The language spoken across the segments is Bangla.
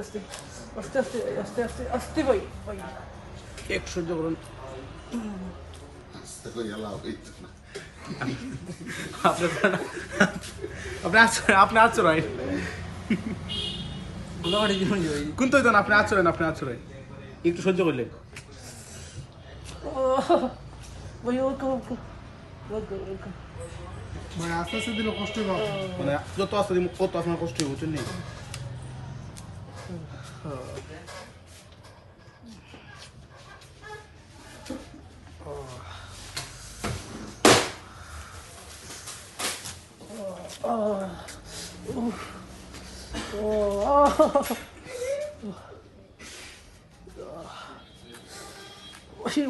আস্তে আস্তে আস্তে আস্তে আস্তে আস্তে ভাই ভাই এক সহ্য করুন। আস্তে করে এলাও হইতো না। আপনি আচরণ গোলাবাড়ি জীবন যাই কোন তো আপনি আচরণ একটু সহ্য করলে ভাই ওকে ওকে ওকে ওকে মানে আস্তে আস্তে দিলে কষ্ট পাবো। মানে যত আসতে কত আপনার কষ্ট হয়ে বুঝছেন নি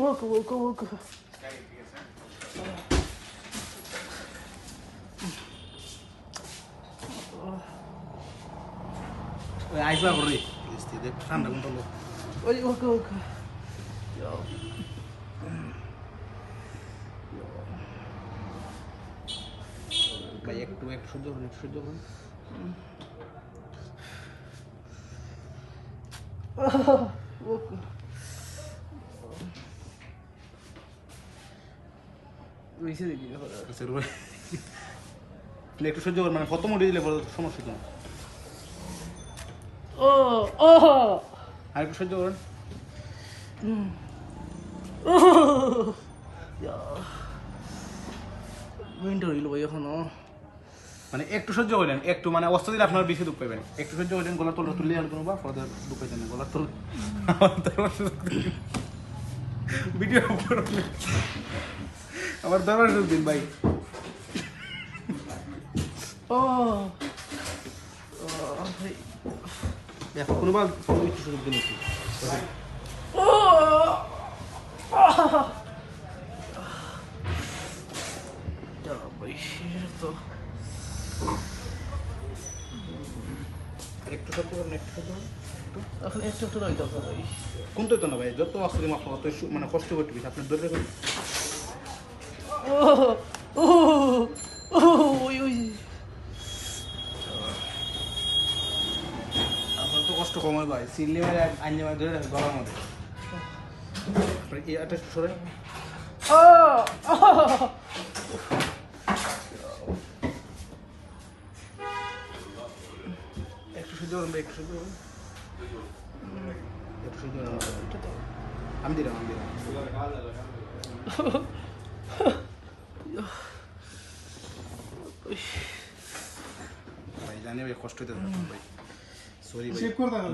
ওকে ওকে ওকে আইসবা করে ঠান্ডা কোন তো ওই ওকে ওকে ভাই একটু সহ্য করুন একটু সহ্য করুন ওকে রইছে দেখি একটু সহ্য করুন মানে কত মোটে দিলে বড় সমস্যা তো ও ও আর একটু সহ্য করুন মিনিট হইল ভাই এখনো মানে একটু সহ্য করলেন একটু মানে অস্ত্র দিলে আপনার বেশি দুঃখ পাবেন একটু সহ্য করলেন গলার তলটা তুললে আর কোনো বা ফলে দুঃখ পাইতেন না গলার তল ভিডিও আমার দরবার দিন ভাই ও দেখো কোনোবার একটু সুযোগ দিন একটু ও ভাই তো একটু সহ্য করুন একটু সহ্য করুন এখন একটু একটু রইতে হবে ভাই কোন তো না ভাই যত অস্ত্র দিন আপনার অত মানে কষ্ট করতে বেশি আপনি ধরে রাখুন ও ও ও ওই ওই আপনার তো কষ্ট কম হয় ভাই সিললি মারে আইনি মারে ধরে রাখেন গলার মধ্যে আপনার এই আটা একটু সরে ও একটু সহ্য করুন ভাই একটু সহ্য করুন একটু সহ্য করুন আমি দিলাম ভাই জানি ভাই কষ্ট হইতে ভাই সরি ভাই চেক করে দেখালি।